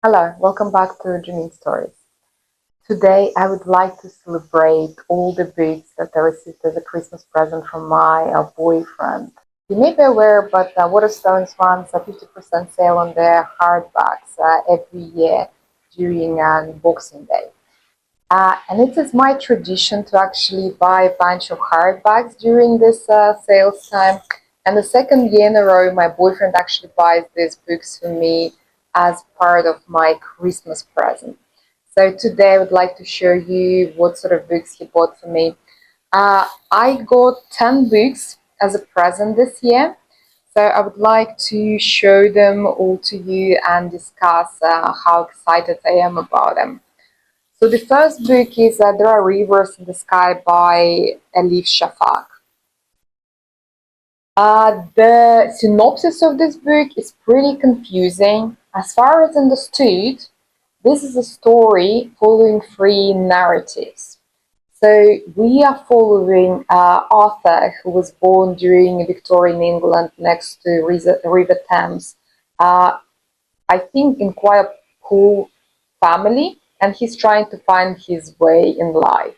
Hello, welcome back to Dreaming Stories. Today I would like to celebrate all the books that I received as a Christmas present from my boyfriend. You may be aware, but Waterstones runs a 50% sale on their hardbacks every year during Boxing Day. And it is my tradition to actually buy a bunch of hardbacks during this sales time. And the second year in a row, my boyfriend actually buys these books for me as part of my Christmas present. So today I would like to show you what sort of books he bought for me. I got 10 books as a present this year. So I would like to show them all to you and discuss how excited I am about them. So the first book is There Are Rivers in the Sky by Elif Shafak. The synopsis of this book is pretty confusing. As far as understood, this is a story following three narratives. So we are following Arthur, who was born during Victorian England next to River Thames. Uh, I think in quite a poor family, and he's trying to find his way in life.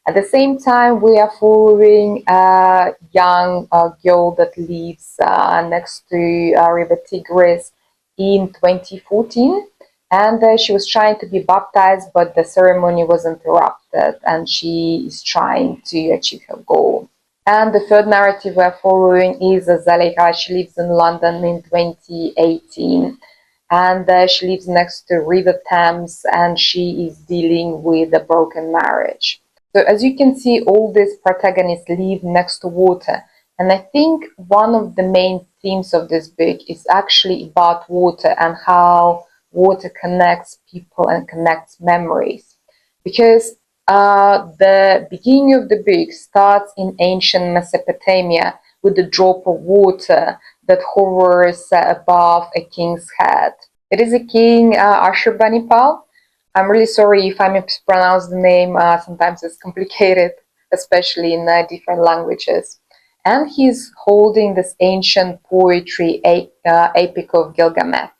At the same time, we are following a young girl that lives next to River Tigris in 2014, and she was trying to be baptized, but the ceremony was interrupted, and she is trying to achieve her goal. And the third narrative we're following is Zaleka. She lives in London in 2018, and she lives next to River Thames, and she is dealing with a broken marriage. So as you can see, all these protagonists live next to water. And I think one of the main themes of this book is actually about water and how water connects people and connects memories. Because the beginning of the book starts in ancient Mesopotamia with a drop of water that hovers above a king's head. It is a king, Ashurbanipal. I'm really sorry if I mispronounce the name. Sometimes it's complicated, especially in different languages. And he's holding this ancient poetry epic of Gilgamesh.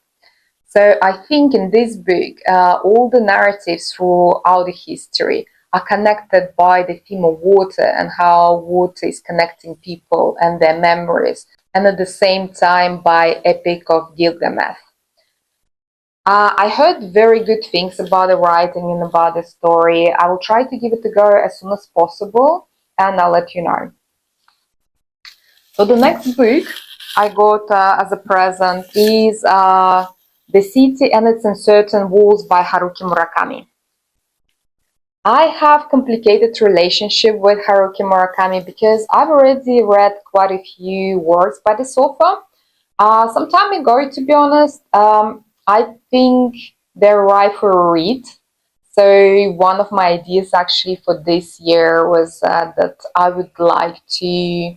So I think in this book, all the narratives throughout the history are connected by the theme of water and how water is connecting people and their memories, and at the same time by Epic of Gilgamesh. I heard very good things about the writing and about the story. I will try to give it a go as soon as possible, and I'll let you know. So the next book I got as a present is The City and Its Uncertain Walls by Haruki Murakami. I have complicated relationship with Haruki Murakami because I've already read quite a few works by this author. Some time ago, to be honest, I think they're right for a read. So one of my ideas actually for this year was that I would like to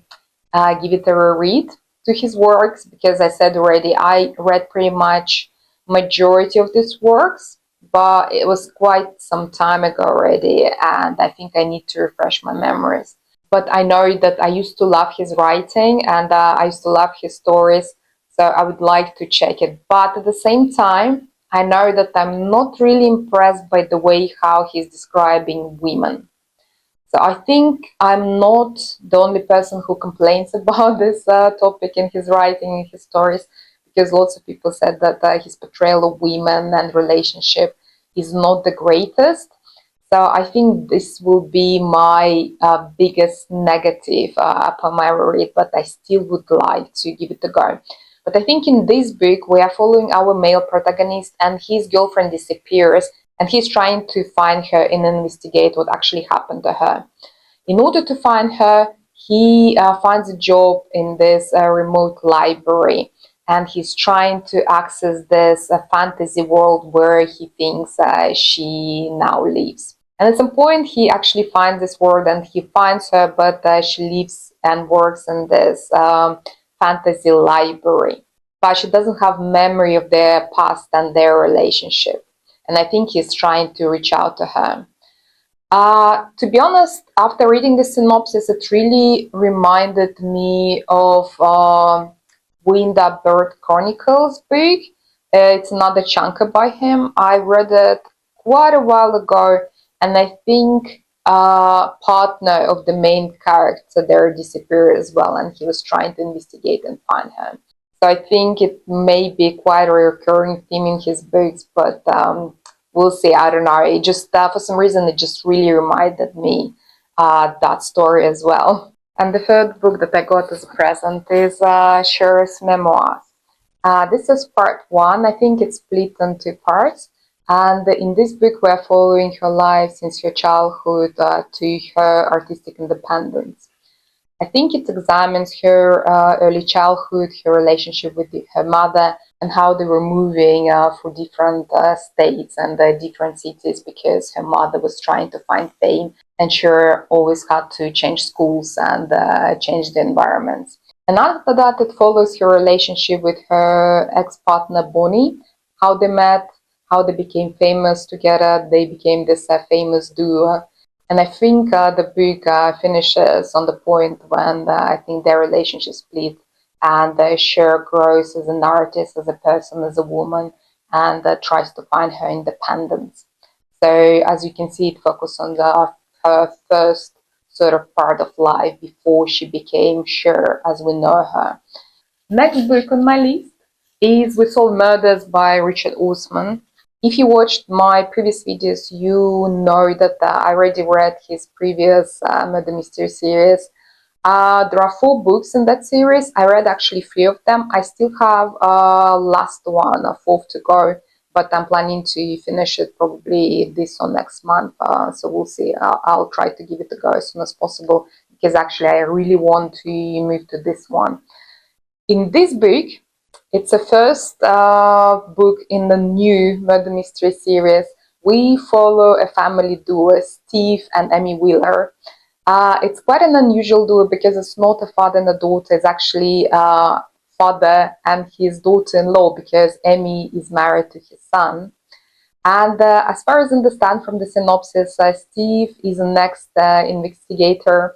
give it a read to his works, because I said already I read pretty much majority of these works, but it was quite some time ago already, and I think I need to refresh my memories. But I know that I used to love his writing, and I used to love his stories, so I would like to check it. But at the same time, I know that I'm not really impressed by the way how he's describing women. So I think I'm not the only person who complains about this topic in his writing, in his stories, because lots of people said that his portrayal of women and relationship is not the greatest. So I think this will be my biggest negative upon my read, but I still would like to give it a go. But I think in this book, we are following our male protagonist, and his girlfriend disappears, and he's trying to find her and investigate what actually happened to her. In order to find her, he finds a job in this remote library, and he's trying to access this fantasy world where he thinks she now lives. And at some point, he actually finds this world and he finds her, but she lives and works in this fantasy library. But she doesn't have memory of their past and their relationship. And I think he's trying to reach out to her. To be honest, after reading the synopsis, it really reminded me of Wind Up Bird Chronicles book It's another chunker by him. I read it quite a while ago, and I think partner of the main character there disappeared as well, and he was trying to investigate and find her. So I think it may be quite a recurring theme in his books, but we'll see. I don't know. It just for some reason it just really reminded me that story as well. And the third book that I got as a present is Cher's memoir. This is part one. I think it's split into parts. And in this book, we're following her life since her childhood to her artistic independence. I think it examines her early childhood, her relationship with her mother, and how they were moving through different states and different cities because her mother was trying to find fame, and she always had to change schools and change the environments. And after that, it follows her relationship with her ex-partner Bonnie, how they met, how they became famous together. They became this famous duo. And I think the book finishes on the point when I think their relationship split, and Cher grows as an artist, as a person, as a woman, and tries to find her independence. So as you can see, it focuses on her first sort of part of life before she became Cher as we know her. Next book on my list is We Solve Murders by Richard Osman. If you watched my previous videos, you know that I already read his previous murder mystery series. There are 4 books in that series. I read actually 3 of them. I still have last one, a 4th to go, but I'm planning to finish it probably this or next month. So we'll see. I'll try to give it a go as soon as possible because actually I really want to move to this one. In this book, it's the first book in the new murder mystery series. We follow a family duo, Steve and Amy Wheeler. It's quite an unusual duo because it's not a father and a daughter. It's actually father and his daughter-in-law because Amy is married to his son. And as far as I understand from the synopsis, Steve is an investigator.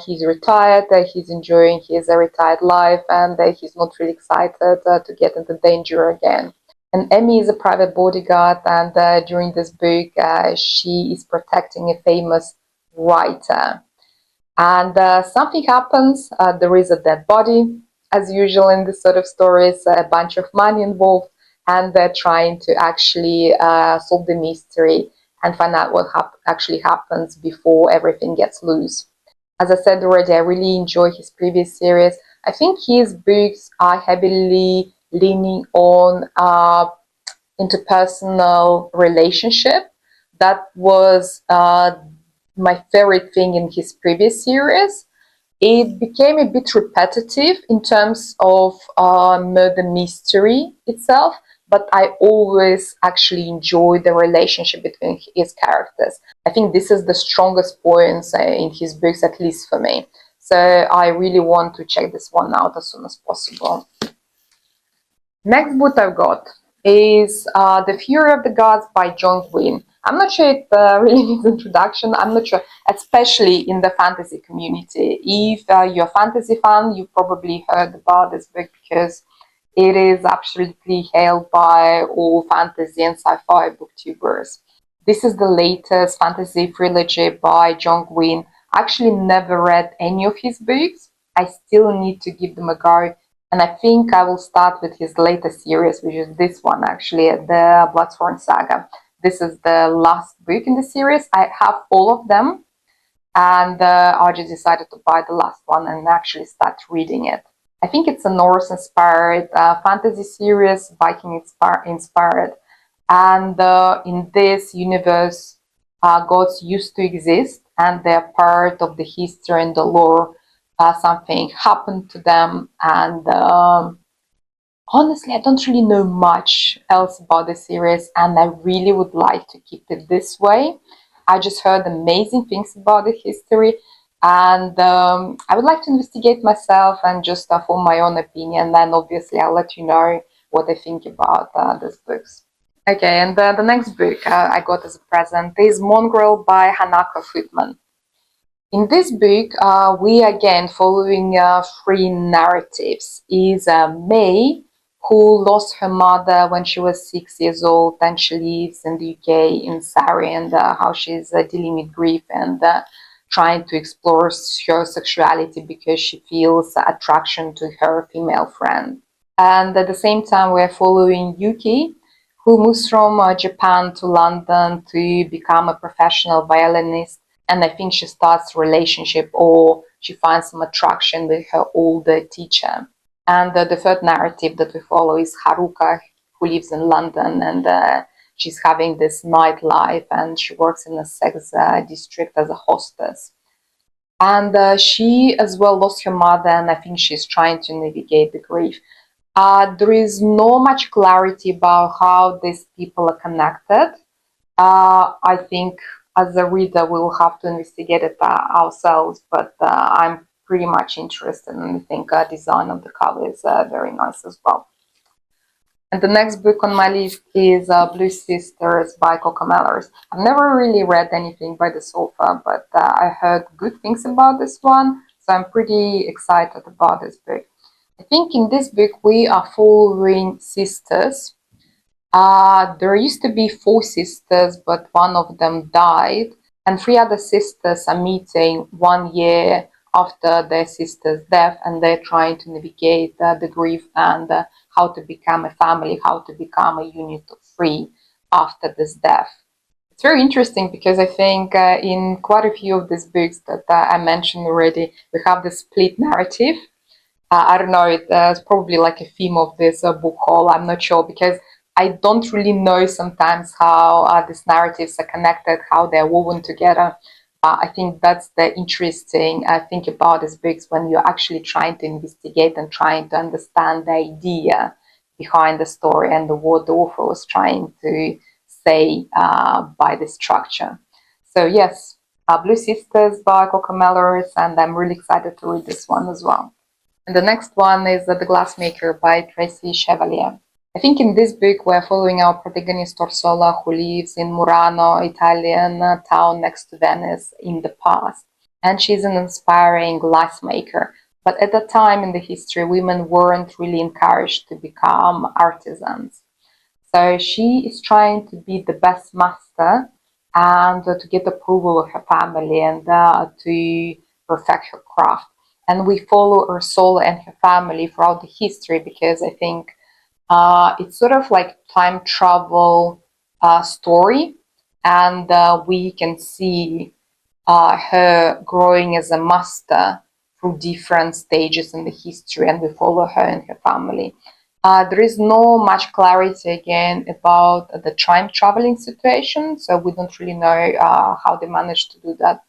He's retired, he's enjoying his retired life, and he's not really excited to get into danger again. And Emmy is a private bodyguard, and during this book, she is protecting a famous writer. And something happens, there is a dead body, as usual in this sort of stories, a bunch of money involved, and they're trying to actually solve the mystery and find out what actually happens before everything gets loose. As I said already, I really enjoy his previous series. I think his books are heavily leaning on interpersonal relationship. That was my favorite thing in his previous series. It became a bit repetitive in terms of murder mystery itself, but I always actually enjoy the relationship between his characters. I think this is the strongest points in his books, at least for me. So I really want to check this one out as soon as possible. Next book I've got is The Fury of the Gods by John Gwynne. I'm not sure it really needs introduction. I'm not sure, especially in the fantasy community. If you're a fantasy fan, you probably heard about this book because it is absolutely hailed by all fantasy and sci-fi booktubers. This is the latest fantasy trilogy by John Gwynne. I actually never read any of his books. I still need to give them a go. And I think I will start with his latest series, which is this one actually, the Bloodthorn Saga. This is the last book in the series. I have all of them, and I just decided to buy the last one and actually start reading it. I think it's a Norse-inspired fantasy series, Viking-inspired. And in this universe, gods used to exist, and they're part of the history and the lore. Something happened to them, and honestly, I don't really know much else about the series, and I really would like to keep it this way. I just heard amazing things about the history, and I would like to investigate myself and just form my own opinion. Then, obviously, I'll let you know what I think about these books. Okay, and the next book I got as a present is Mongrel by Hanako Footman. In this book, we again following 3 narratives. Is May, who lost her mother when she was 6 years old, and she lives in the UK in Surrey, and how she's dealing with grief and trying to explore her sexuality because she feels attraction to her female friend. And at the same time, we're following Yuki, who moves from Japan to London to become a professional violinist. And I think she starts a relationship or she finds some attraction with her older teacher. And the third narrative that we follow is Haruka, who lives in London, and she's having this nightlife, and she works in a sex district as a hostess. And she as well lost her mother, and I think she's trying to navigate the grief. There is no much clarity about how these people are connected. I think as a reader, we'll have to investigate it ourselves, but I'm pretty much interested, and I think design of the cover is very nice as well. And the next book on my list is Blue Sisters by Coco Mellors. I've never really read anything by this author, but I heard good things about this one, so I'm pretty excited about this book. I think in this book we are following sisters. There used to be 4 sisters, but one of them died, and 3 other sisters are meeting 1 year after their sister's death, and they're trying to navigate the grief and how to become a family, how to become a unit of 3 after this death. It's very interesting because I think in quite a few of these books that I mentioned already, we have the split narrative. I don't know, it's probably like a theme of this book haul, I'm not sure, because I don't really know sometimes how these narratives are connected, how they're woven together. I think that's the interesting thing about these books, when you're actually trying to investigate and trying to understand the idea behind the story and what the author was trying to say by the structure. So yes, Blue Sisters by Coco Mellors, and I'm really excited to read this one as well. And the next one is The Glassmaker by Tracy Chevalier. I think in this book we're following our protagonist Orsola, who lives in Murano, Italian town next to Venice, in the past. And she's an inspiring glassmaker. But at that time in the history, women weren't really encouraged to become artisans. So she is trying to be the best master and to get approval of her family and to perfect her craft. And we follow Ursula and her family throughout the history, because I think it's sort of like time travel story, and we can see her growing as a master through different stages in the history, and we follow her and her family. There is no much clarity again about the time traveling situation, so we don't really know how they managed to do that.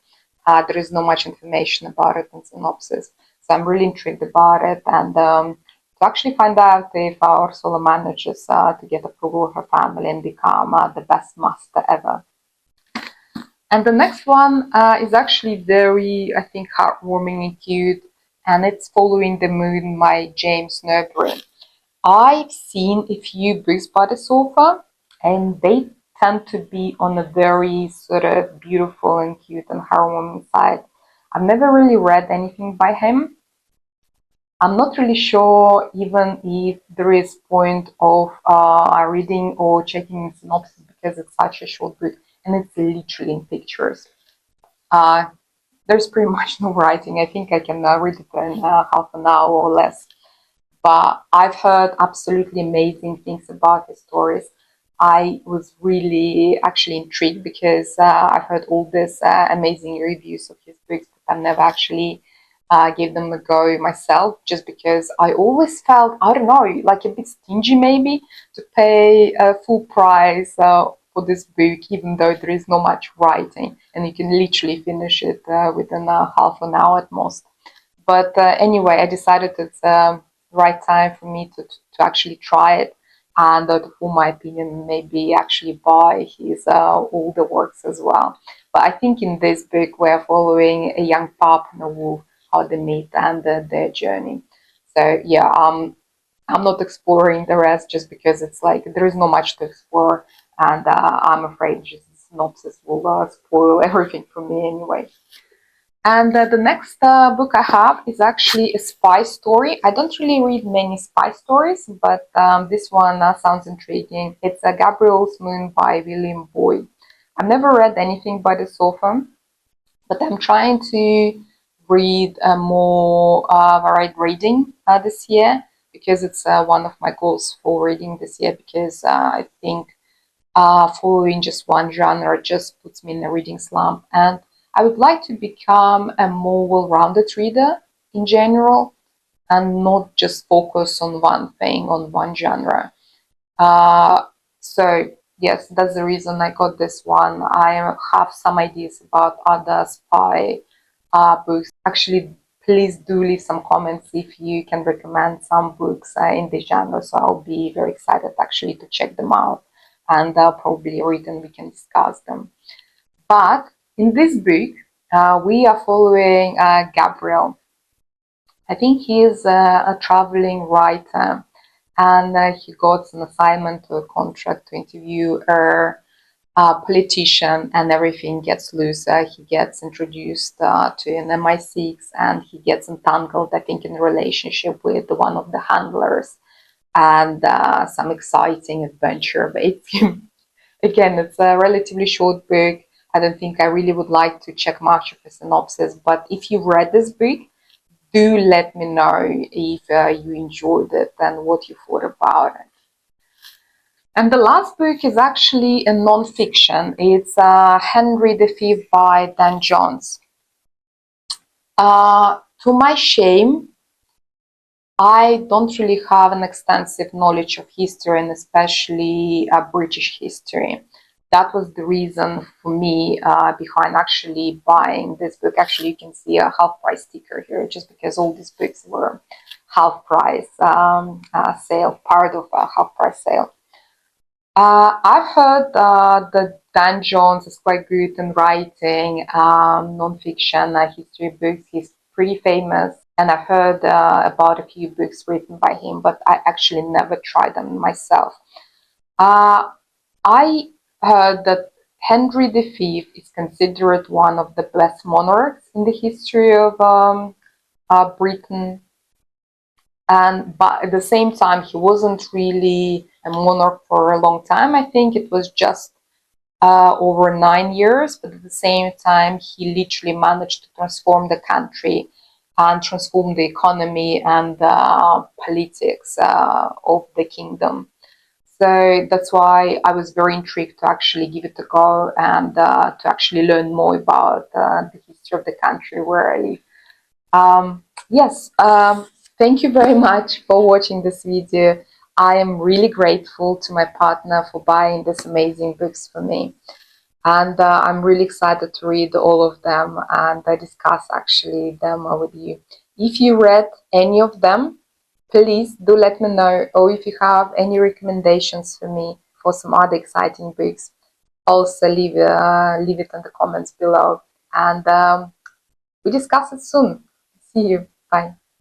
There is not much information about it in synopsis, so I'm really intrigued about it, and to actually find out if Ursula manages to get approval of her family and become the best master ever. And the next one is actually very, I think, heartwarming and cute, and it's Following the Moon by James Newbury. I've seen a few books by this author, and they tend to be on a very sort of beautiful and cute and heartwarming side. I've never really read anything by him. I'm not really sure even if there is point of reading or checking the synopsis, because it's such a short book and it's literally in pictures. There's pretty much no writing. I think I can read it in half an hour or less. But I've heard absolutely amazing things about his stories. I was really actually intrigued because I've heard all these amazing reviews of his books, but I've never actually gave them a go myself, just because I always felt, I don't know, like a bit stingy maybe to pay a full price for this book, even though there is not much writing and you can literally finish it within half an hour at most. But anyway, I decided it's the right time for me to actually try it, and to form my opinion, maybe actually buy his older works as well. But I think in this book we're following a young pup and a wolf, how they meet and their journey. So yeah, I'm not exploring the rest just because it's like there is not much to explore, and I'm afraid just the synopsis will spoil everything for me anyway. And the next book I have is actually a spy story. I don't really read many spy stories, but this one sounds intriguing. It's Gabriel's Moon by William Boyd. I've never read anything by this author, but I'm trying to read more varied reading this year because it's one of my goals for reading this year because I think following just one genre just puts me in a reading slump. And I would like to become a more well-rounded reader in general and not just focus on one thing, on one genre. Uh, so yes, that's the reason I got this one. I have some ideas about other spy books. Actually, please do leave some comments if you can recommend some books in this genre. So I'll be very excited actually to check them out, and I'll probably read and we can discuss them. But in this book, we are following Gabriel. I think he is a traveling writer, and he got an assignment to a contract to interview a politician, and everything gets loose. He gets introduced to an MI6, and he gets entangled, I think, in a relationship with one of the handlers, and some exciting adventure awaits him. Again, it's a relatively short book. I don't think I really would like to check much of a synopsis, but if you read this book, do let me know if you enjoyed it and what you thought about it. And the last book is actually a non-fiction. It's Henry V by Dan Jones. To my shame, I don't really have an extensive knowledge of history and especially British history. That was the reason for me behind actually buying this book. Actually, you can see a half price sticker here just because all these books were half price sale, part of a half price sale. I've heard that Dan Jones is quite good in writing non-fiction history books. He's pretty famous, and I've heard about a few books written by him, but I actually never tried them myself. Uh, I heard that Henry V is considered one of the best monarchs in the history of Britain, and but at the same time, he wasn't really a monarch for a long time. I think it was just over 9 years, but at the same time, he literally managed to transform the country and transform the economy and politics of the kingdom. So that's why I was very intrigued to actually give it a go and to actually learn more about the history of the country where I live. Yes, thank you very much for watching this video. I am really grateful to my partner for buying these amazing books for me. And I'm really excited to read all of them and I discuss actually them with you. If you read any of them, please do let me know, or if you have any recommendations for me for some other exciting books, also leave it in the comments below. And we discuss it soon. See you. Bye.